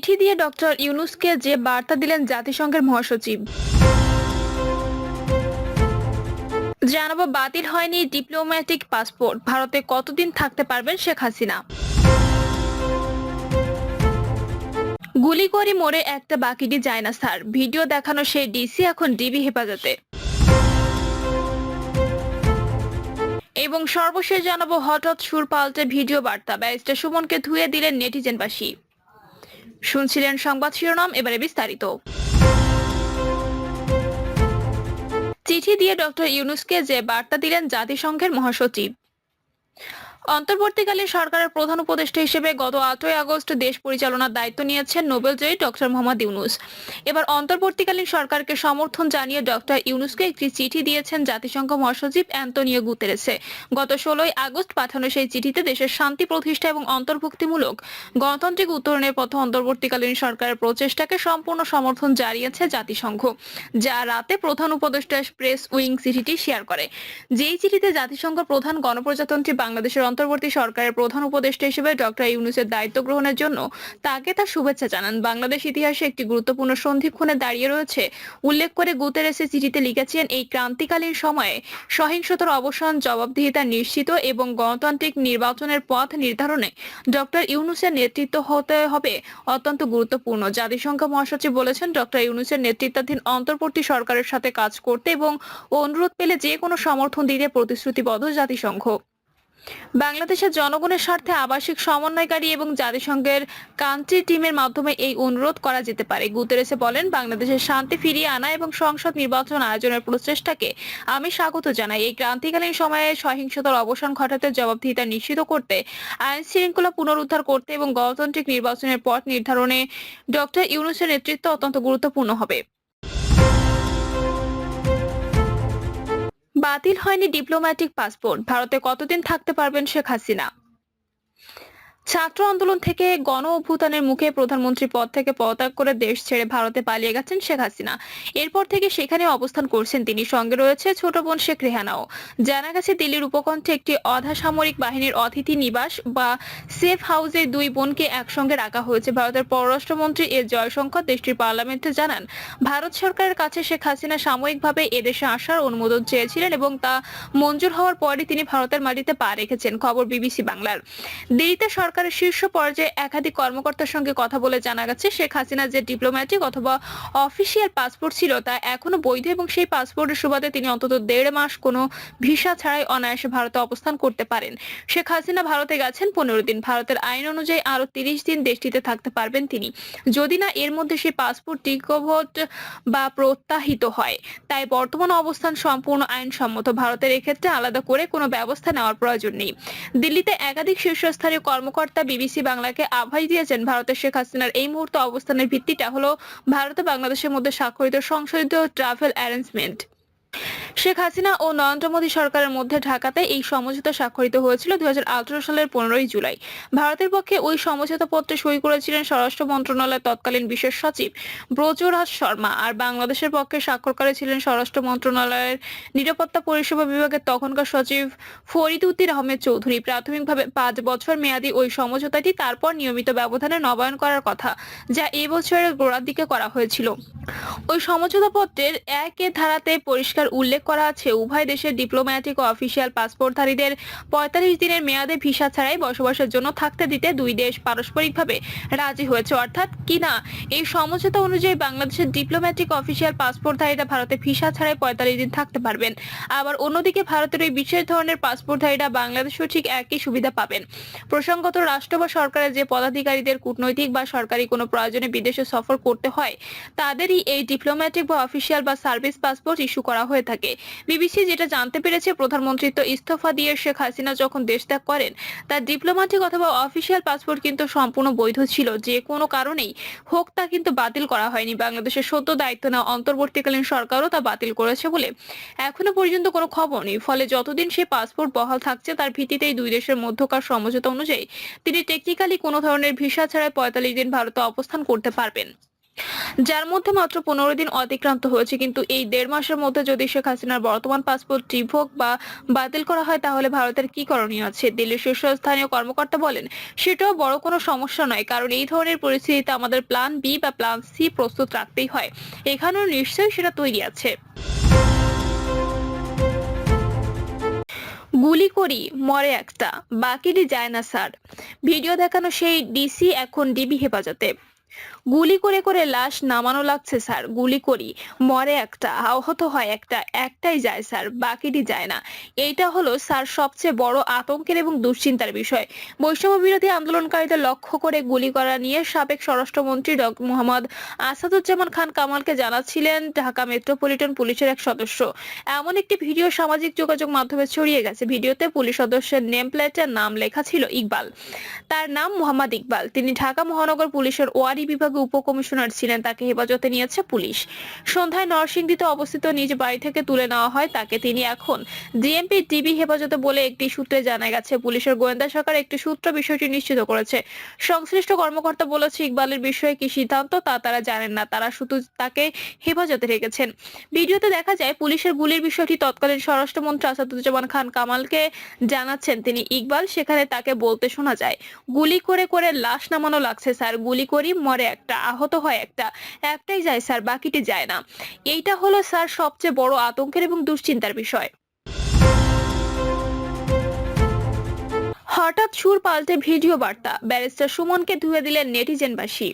চিঠি দিয়ে ডক্টর ইউনূসকে যে বার্তা দিলেন জাতিসংঘের মহাসচিব, জানাবো বাতিল হয়নি ডিপ্লোম্যাটিক পাসপোর্ট, ভারতে কতদিন থাকতে পারবেন শেখ হাসিনা। গুলি করে মরে একটা বাকিটি যায় না স্যার, ভিডিও দেখানো সেই ডিসি এখন ডিবি হেফাজতে। এবং সর্বশেষ জানাবো হঠাৎ সুর পাল্টে ভিডিও বার্তা, ব্যারিস্টার সুমনকে ধুয়ে দিলেন নেটিজেনবাসী। শুনছিলেন সংবাদ শিরোনাম, এবারে বিস্তারিত। চিঠি দিয়ে ডক্টর ইউনূসকে যে বার্তা দিলেন জাতিসংঘের মহাসচিব। অন্তর্বর্তীকালীন সরকারের প্রধান উপদেষ্টা হিসেবে গত 8ই আগস্ট দেশ পরিচালনার দায়িত্ব নিয়েছেন নোবেলজয়ী ডক্টর মোহাম্মদ ইউনূস। এবার অন্তর্বর্তীকালীন সরকারকে সমর্থন জানিয়ে ডক্টর ইউনূসকে একটি চিঠি দিয়েছেন জাতিসংঘ মহাসচিব অ্যান্তোনিও গুতেরেসে। গত 16ই আগস্ট পাঠানো সেই চিঠিতে দেশের শান্তি প্রতিষ্ঠা এবং অন্তর্ভুক্তিমূলক গণতান্ত্রিক উত্তরণের পথে অন্তর্বর্তীকালীন সরকারের প্রচেষ্টাকে সম্পূর্ণ সমর্থন জানিয়েছে জাতিসংঘ, যা রাতে প্রধান উপদেষ্টা প্রেস উইং চিঠিটি শেয়ার করে। যেই চিঠিতে জাতিসংঘ প্রধান গণপ্রজাতন্ত্রী বাংলাদেশের অন্তর্বর্তী সরকারের প্রধান উপদেষ্টা হিসেবে ডক্টর ইউনূসের দায়িত্ব গ্রহণের জন্য তাকে তার শুভেচ্ছা জানান। বাংলাদেশ ইতিহাসে একটি গুরুত্বপূর্ণ সন্ধিক্ষণে দাঁড়িয়ে রয়েছে উল্লেখ করে গুতেরেসে চিঠিতে লিখেছেন, এই ক্রান্তিকালীন সময়ে সহিংসতার অবসান, জবাবদিহিতা নিশ্চিত এবং গণতান্ত্রিক নির্বাচনের পথ নির্ধারণে ডক্টর ইউনূসের নেতৃত্ব হতে হবে অত্যন্ত গুরুত্বপূর্ণ। জাতিসংঘ মহাসচিব বলেছেন, ডক্টর ইউনূসের নেতৃত্বাধীন অন্তর্বর্তী সরকারের সাথে কাজ করতে এবং অনুরোধ পেলে যে কোনো সমর্থন দিতে প্রতিশ্রুতিবদ্ধ জাতিসংঘ। বাংলাদেশের জনগণের স্বার্থে আবাসিক সমন্বয়কারী এবং জাতিসংঘের কান্ট্রি টিমের মাধ্যমে এই অনুরোধ করা যেতে পারে। গুতেরেসে বলেন, বাংলাদেশের শান্তি ফিরিয়ে আনা এবং সংসদ নির্বাচন আয়োজনের প্রচেষ্টাকে আমি স্বাগত জানাই। এই ক্রান্তিকালীন সময়ে সহিংসতার অবসান ঘটাতে, জবাবদিহিতা নিশ্চিত করতে, আইন শৃঙ্খলা পুনরুদ্ধার করতে এবং গণতান্ত্রিক নির্বাচনের পথ নির্ধারণে ডক্টর ইউনূসের নেতৃত্ব অত্যন্ত গুরুত্বপূর্ণ হবে। বাতিল হয়নি ডিপ্লোম্যাটিক পাসপোর্ট, ভারতে কতদিন থাকতে পারবেন শেখ হাসিনা। ছাত্র আন্দোলন থেকে গণ অভ্যুত্থানের মুখে প্রধানমন্ত্রী পদ থেকে পদত্যাগ করে দেশ ছেড়ে ভারতে পালিয়ে গেছেন শেখ হাসিনা। এরপর থেকে সেখানে অবস্থান করছেন তিনি, সঙ্গে রয়েছে ছোট বোন শেখ রেহানাও। জানা গেছে, দিল্লির উপকণ্ঠে একটি অধাসামরিক বাহিনীর অতিথি নিবাস বা সেফ হাউসে দুই বোনকে একসঙ্গে রাখা হয়েছে। ভারতের পররাষ্ট্রমন্ত্রী এস জয়শঙ্কর দেশটির পার্লামেন্টে জানান, ভারত সরকারের কাছে শেখ হাসিনা সাময়িকভাবে এদেশে আসার অনুমোদন চেয়েছিলেন এবং তা মঞ্জুর হওয়ার পরই তিনি ভারতের মাটিতে পা রেখেছেন। খবর বিবিসি বাংলার। দিল্লিতে সরকারের শীর্ষ পর্যায়ে একাধিক কর্মকর্তার সঙ্গে কথা বলে জানা গেছে, শেখ হাসিনা যে ডিপ্লোম্যাটিক অথবা অফিসিয়াল পাসপোর্ট ছিল তা এখনো বৈধ এবং সেই পাসপোর্টের সুবাদে তিনি অন্তত 1.5 মাস কোনো ভিসা ছাড়াই অনায়াসে ভারতে অবস্থান করতে পারেন। শেখ হাসিনা ভারতে গেছেন 15 দিন। ভারতের আইন অনুযায়ী আরো 30 দিন দেশটিতে থাকতে পারবেন তিনি, যদি না এর মধ্যে সেই পাসপোর্ট রিকভার্ড বা প্রত্যাহিত হয়। তাই বর্তমান অবস্থান সম্পূর্ণ আইনসম্মত। ভারতের এক্ষেত্রে আলাদা করে কোনো ব্যবস্থা নেওয়ার প্রয়োজন নেই। দিল্লিতে একাধিক শীর্ষস্থানীয় কর্মকর্তা বিবিসি বাংলাকে আভাস দিয়েছেন, ভারতের শেখ হাসিনার এই মুহূর্তে অবস্থানের ভিত্তিটা হলো ভারত ও বাংলাদেশের মধ্যে স্বাক্ষরিত সংশোধিত ট্রাভেল অ্যারেঞ্জমেন্ট। শেখ হাসিনা ও নরেন্দ্র মোদী সরকারের মধ্যে ঢাকাতে এই সমঝোতা স্বাক্ষরিত হয়েছিল 2018 সালের 15ই জুলাই। ভারতের পক্ষে ওই সমঝোতা পত্রে সই করেছিলেন স্বরাষ্ট্র মন্ত্রণালয়ের তৎকালীন বিশেষ সচিব ব্রজরাজ শর্মা, আর বাংলাদেশের পক্ষে স্বাক্ষরকারী ছিলেন স্বরাষ্ট্র মন্ত্রণালয়ের নিরাপত্তা পরিষেবা বিভাগের তখনকার সচিব ফরিদ উদ্দিন আহমেদ চৌধুরী। প্রাথমিকভাবে 5 বছর মেয়াদী ওই সমঝোতাটি তারপর নিয়মিত ব্যবধানে নবায়ন করার কথা, যা এই বছরের গোড়ার দিকে করা হয়েছিল। ওই সমঝোতা পত্রের 1 ধারাতে পরিষ্কার উল্লেখ করা আছে, উভয় দেশের ডিপ্লোম্যাটিক ও অফিসিয়াল পাসপোর্টধারীদের 45 দিনের মেয়াদে ভিসা ছাড়াই বসবাসের জন্য থাকতে দিতে দুই দেশ পারস্পরিকভাবে রাজি হয়েছে। অর্থাৎ কিনা এই সমঝোতা অনুযায়ী বাংলাদেশের ডিপ্লোম্যাটিক অফিসিয়াল পাসপোর্টধারীরা ভারতে ভিসা ছাড়াই 45 দিন থাকতে পারবেন। আবার অন্যদিকে ভারতের ওই বিশেষ ধরনের পাসপোর্টধারীরা বাংলাদেশেও ঠিক একই সুবিধা পাবেন। প্রসঙ্গত, রাষ্ট্র বা সরকারের যে পদাধিকারীদের কূটনৈতিক বা সরকারি কোনো প্রয়োজনে বিদেশে সফর করতে হয়, তাদেরই এই ডিপ্লোম্যাটিক বা অফিসিয়াল বা সার্ভিস পাসপোর্ট ইস্যু করা হয়ে থাকে। বিবিসি যেটা জানতে পেরেছে, প্রধানমন্ত্রীত্ব ইস্তফা দিয়ে শেখ হাসিনা যখন দেশ ত্যাগ করেন, তার ডিপ্লোম্যাটিক অথবা অফিসিয়াল পাসপোর্ট কিন্তু সম্পূর্ণ বৈধ ছিল, যে কোনো কারণেই হোক তা কিন্তু বাতিল করা হয়নি। বাংলাদেশের সদ্য দায়িত্ব নেওয়া অন্তর্বর্তীকালীন সরকারও তা বাতিল করেছে বলে এখনো পর্যন্ত কোনো খবর নেই। ফলে যতদিন সেই পাসপোর্ট বহাল থাকছে, তার ভিত্তিতেই দুই দেশের মধ্যকার সমঝোতা অনুযায়ী তিনি টেকনিক্যালি কোনো ধরনের ভিসা ছাড়াই 45 দিন ভারতে অবস্থান করতে পারবেন। যার মধ্যে মাত্র 15 দিন অতিক্রান্ত হয়েছে। কিন্তু এই 1.5 মাসের মধ্যে যদি শেখ হাসিনার বর্তমান পাসপোর্ট রিভোক বা বাতিল করা হয় তাহলে ভারতের কি করণীয় আছে? দিল্লির শীর্ষস্থানীয় কর্মকর্তা বলেন, সেটাও বড় কোনো সমস্যা নয়, কারণ এই ধরনের পরিস্থিতিতে আমাদের প্ল্যান বি বা প্ল্যান সি প্রস্তুত রাখতেই হয়। এখানেও নিশ্চয়ই সেটা তৈরি আছে। গুলি করি মরে একটা, বাকিটি যায় না স্যার। ভিডিও দেখানো সেই ডিসি এখন ডিবি হেফাজতে। গুলি করে করে লাশ নামানো লাগছে স্যার। গুলি করি মরে একটা, আহত হয় একটা, একটাই যায় স্যার, বাকিটি যায় না। এইটা হলো স্যার সবচেয়ে বড় আতঙ্কের এবং দুশ্চিন্তার বিষয়। বৈষম্য বিরোধী আন্দোলনকারীদের লক্ষ্য করে গুলি করা নিয়ে সাবেক স্বরাষ্ট্রমন্ত্রী মোহাম্মদ আসাদুজ্জামান খান কামালকে জানাচ্ছিলেন ঢাকা মেট্রোপলিটন পুলিশের এক সদস্য। এমন একটি ভিডিও সামাজিক যোগাযোগ মাধ্যমে ছড়িয়ে গেছে। ভিডিওতে পুলিশ সদস্যের নেম প্লেটের নাম লেখা ছিল ইকবাল। তার নাম মোহাম্মদ ইকবাল। তিনি ঢাকা মহানগর পুলিশের ওয়ারি বিভাগে উপকমিশনার ছিলেন। তাকে হেফাজতে নিয়েছে পুলিশ। সন্ধ্যায় নরসিংদীতে অবস্থিত নিজ বাড়ি থেকে তুলে নেওয়া হয় তাকে। তিনি এখন ডিএমপি ডিবি হেফাজতে বলে একটি সূত্রে জানা গেছে। পুলিশের গোয়েন্দা শাখার একটি সূত্র বিষয়টি নিশ্চিত করেছে। সংশ্লিষ্ট কর্মকর্তা বলেছে, ইকবালের বিষয়ে কি সিদ্ধান্ত তা তারা জানেন না, তারা শুধু তাকে হেফাজতে রেখেছেন। ভিডিওতে দেখা যায় পুলিশের গুলির বিষয়টি তৎকালীন স্বরাষ্ট্রমন্ত্রী আসাদুজ্জামান খান কামালকে জানাচ্ছেন তিনি ইকবাল। সেখানে তাকে বলতে শোনা যায়, গুলি করে করে লাশ নামানো লাগছে স্যার। গুলি করি মরে একটা, আহত হয় একটা, একটাই যায় স্যার, বাকিটি যায় না। এইটা হলো স্যার সবচেয়ে বড় আতঙ্কের এবং দুশ্চিন্তার বিষয়। হঠাৎ সুর পাল্টে ভিডিও বার্তা, ব্যারিস্টার সুমনকে ধুয়ে দিলেন নেটিজেনবাসী।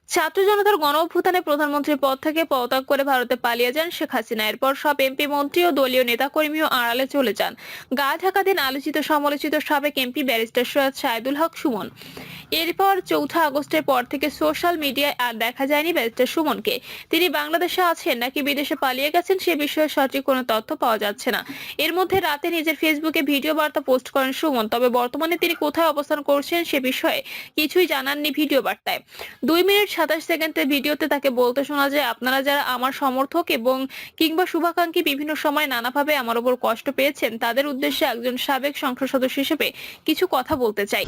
ছাত্র জনতার গণ অভ্যুত্থানে প্রধানমন্ত্রীর পদ থেকে পদত্যাগ করে ভারতে পালিয়ে যান শেখ হাসিনা। এরপর সব এমপি মন্ত্রী ও দলীয় নেতাকর্মীও আড়ালে চলে যান। গা ঢাকা দেন আলোচিত সমালোচিত সাবেক এমপি ব্যারিস্টার সৈয়দ সাইদুল হক সুমন। এরপর 4 আগস্টের পর থেকে সোশ্যাল মিডিয়ায় আর দেখা যায়নি ব্যারিস্টার সুমনকে। তিনি বাংলাদেশে আছেন নাকি বিদেশে পালিয়ে গেছেন সে বিষয়ে সঠিক কোনো তথ্য পাওয়া যাচ্ছে না। এর মধ্যে রাতে নিজের ফেসবুকে ভিডিও বার্তা পোস্ট করেন সুমন। তবে বর্তমানে তিনি কোথায় অবস্থান করছেন সে বিষয়ে কিছুই জানাননি ভিডিও বার্তায়। 2 মিনিট 27 সেকেন্ডের ভিডিওতে তাকে বলতে শোনা যায়, আপনারা যারা আমার সমর্থক এবং কিংবা শুভাকাঙ্ক্ষী বিভিন্ন সময় নানাভাবে আমার উপর কষ্ট পেয়েছেন, তাদের উদ্দেশ্যে একজন সাবেক সংসদ সদস্য হিসেবে কিছু কথা বলতে চাই।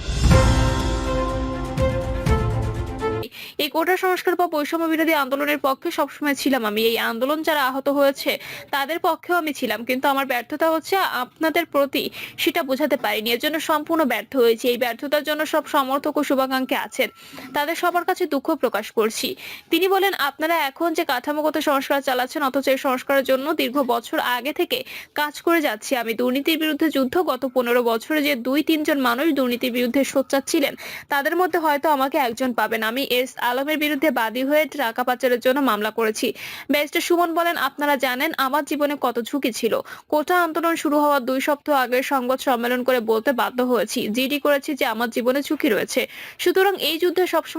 এই কোটা সংস্কার বা বৈষম্য বিরোধী আন্দোলনের পক্ষে সবসময় ছিলাম আমি। এই আন্দোলন যারা আহত হয়েছে তাদের পক্ষেও আমি ছিলাম, কিন্তু আমার ব্যর্থতা হচ্ছে আপনাদের প্রতি সেটা বোঝাতে পারিনি। এর জন্য সম্পূর্ণ ব্যর্থ হয়েছি। এই ব্যর্থতার জন্য সব সমর্থক ও শুভাকাঙ্ক্ষী আছেন, তাদের সবার কাছে দুঃখ প্রকাশ করছি। তিনি বলেন, আপনারা এখন যে কাঠামোগত সংস্কার চালাচ্ছেন, অথচ এই সংস্কারের জন্য দীর্ঘ বছর আগে থেকে কাজ করে যাচ্ছি আমি। দুর্নীতির বিরুদ্ধে যুদ্ধ, গত 15 বছরে যে 2-3 জন মানুষ দুর্নীতির বিরুদ্ধে সোচ্চার ছিলেন তাদের মধ্যে হয়তো আমাকে একজন পাবেন। আমি এস আলমের বিরুদ্ধে বাদী হয়ে টাকা পাচারের জন্য মামলা করেছি। ব্যারিস্টার সুমন বলেন, আপনারা জানেন আমার জীবনে কত ঝুঁকি ছিল। কোটা আন্দোলন শুরু হওয়ার 2 সপ্তাহ আগে সংবাদ সম্মেলন করে বলতে বাধ্য হয়েছি, জিডি করেছি যে আমার জীবনে ঝুঁকি রয়েছে। সুতরাং এই যুদ্ধে সবসময়